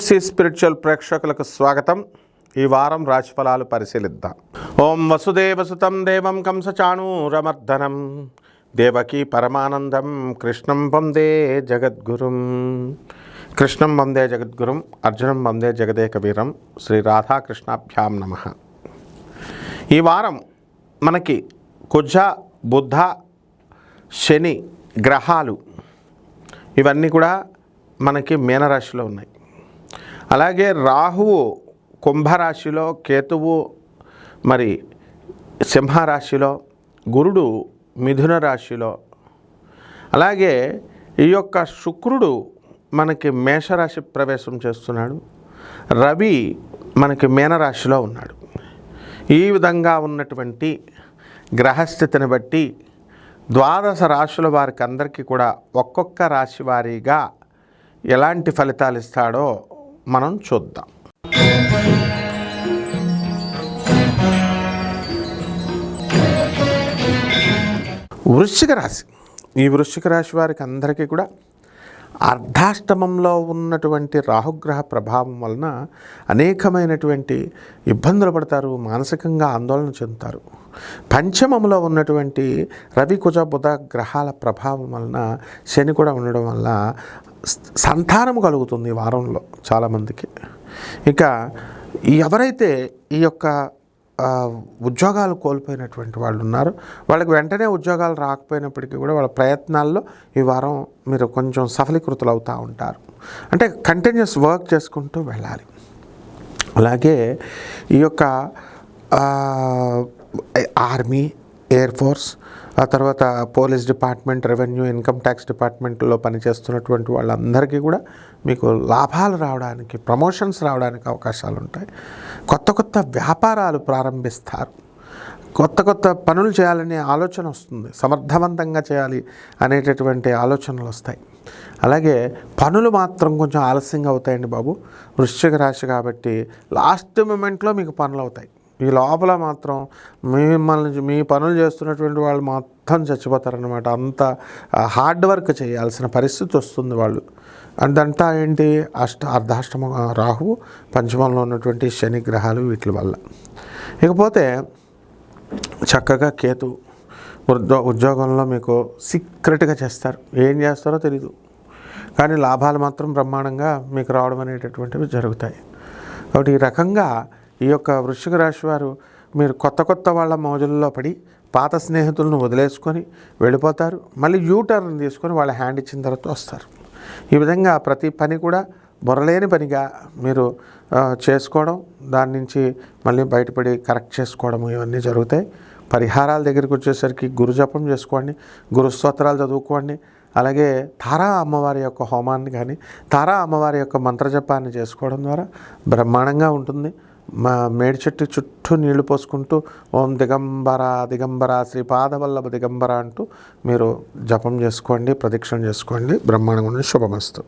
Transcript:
C spiritual ప్రేక్షకులకు స్వాగతం. ఈ వారం రాశిఫలాలు పరిశీలిద్దాం. ఓం వసుదేవసుతం దేవం కంసచాణూరమర్దనం దేవకీ పరమానందం కృష్ణం వందే జగద్గురుం. కృష్ణం వందే జగద్గురుం, అర్జునం వందే జగదేకవీరం. శ్రీ రాధాకృష్ణాభ్యాం నమః. ఈ వారం మనకి కుజ, బుధ, శని గ్రహాలు ఇవన్నీ కూడా మనకి మీనరాశిలో ఉన్నాయి. అలాగే రాహువు కుంభరాశిలో, కేతువు మరి సింహరాశిలో, గురుడు మిథున రాశిలో, అలాగే ఈ యొక్క శుక్రుడు మనకి మేషరాశి ప్రవేశం చేస్తున్నాడు. రవి మనకి మీనరాశిలో ఉన్నాడు. ఈ విధంగా ఉన్నటువంటి గ్రహస్థితిని బట్టి ద్వాదశ రాశుల వారికి అందరికీ కూడా ఒక్కొక్క రాశి వారీగా ఎలాంటి ఫలితాలు ఇస్తాడో మనం చూద్దాం. వృశ్చిక రాశి. ఈ వృశ్చిక రాశి వారికి అందరికీ కూడా అర్ధాష్టమంలో ఉన్నటువంటి రాహుగ్రహ ప్రభావం వలన అనేకమైనటువంటి ఇబ్బందులు పడతారు, మానసికంగా ఆందోళన చెందుతారు. పంచమంలో ఉన్నటువంటి రవి, కుజ, బుధ గ్రహాల ప్రభావం వలన శని కూడా ఉండడం వల్ల సంతానం కలుగుతుంది ఈ వారంలో చాలామందికి. ఇక ఎవరైతే ఈ యొక్క ఉద్యోగాలు కోల్పోయినటువంటి వాళ్ళు ఉన్నారు, వాళ్ళకి వెంటనే ఉద్యోగాలు రాకపోయినప్పటికీ కూడా వాళ్ళ ప్రయత్నాల్లో ఈ వారం మీరు కొంచెం సఫలీకృతులు అవుతూ ఉంటారు. అంటే కంటిన్యూస్ వర్క్ చేసుకుంటూ వెళ్ళాలి. అలాగే ఈ యొక్క ఆర్మీ, ఎయిర్ ఫోర్స్, ఆ తర్వాత police department, revenue, income tax డిపార్ట్మెంట్లో పనిచేస్తున్నటువంటి వాళ్ళందరికీ కూడా మీకు లాభాలు రావడానికి, ప్రమోషన్స్ రావడానికి అవకాశాలు ఉంటాయి. కొత్త కొత్త వ్యాపారాలు ప్రారంభిస్తారు. కొత్త కొత్త పనులు చేయాలనే ఆలోచన వస్తుంది. సమర్థవంతంగా చేయాలి అనేటటువంటి ఆలోచనలు వస్తాయి. అలాగే పనులు మాత్రం కొంచెం ఆలస్యంగా అవుతాయండి బాబు. వృశ్చిక రాశి కాబట్టి లాస్ట్ మూమెంట్లో మీకు పనులు అవుతాయి. ఈ లోపల మాత్రం మీ పనులు చేస్తున్నటువంటి వాళ్ళు మొత్తం చచ్చిపోతారనమాట. అంత హార్డ్ వర్క్ చేయాల్సిన పరిస్థితి వస్తుంది వాళ్ళు. అదంతా ఏంటి, అర్ధాష్టమ రాహువు, పంచమంలో ఉన్నటువంటి శని గ్రహాలు వీటి వల్ల. ఇకపోతే చక్కగా కేతు ఉద్యోగంలో మీకు సీక్రెట్గా చేస్తారు. ఏం చేస్తారో తెలీదు, కానీ లాభాలు మాత్రం బ్రహ్మాండంగా మీకు రావడం అనేటటువంటివి జరుగుతాయి. కాబట్టి ఈ రకంగా ఈ యొక్క వృశ్చిక రాశి వారు మీరు కొత్త కొత్త వాళ్ళ మోజుల్లో పడి పాత స్నేహితులను వదిలేసుకొని వెళ్ళిపోతారు. మళ్ళీ యూటర్న్ తీసుకొని వాళ్ళ హ్యాండ్ ఇచ్చిన తర్వాత వస్తారు. ఈ విధంగా ప్రతి పని కూడా బుర్రలేని పనిగా మీరు చేసుకోవడం, దాని నుంచి మళ్ళీ బయటపడి కరెక్ట్ చేసుకోవడం ఇవన్నీ జరుగుతాయి. పరిహారాల దగ్గరికి వచ్చేసరికి గురు జపం చేసుకోండి, గురు స్తోత్రాలు చదువుకోండి. అలాగే తారా అమ్మవారి యొక్క హోమాన్ని కానీ, తారా అమ్మవారి యొక్క మంత్రజపాన్ని చేసుకోవడం ద్వారా బ్రహ్మాండంగా ఉంటుంది. మేడి చెట్టు చుట్టూ నీళ్లు పోసుకుంటూ ఓం దిగంబర దిగంబర శ్రీపాదవల్లభ దిగంబర అంటూ మీరు జపం చేసుకోండి, ప్రదక్షిణ చేసుకోండి. బ్రహ్మాండంగా శుభమస్తు.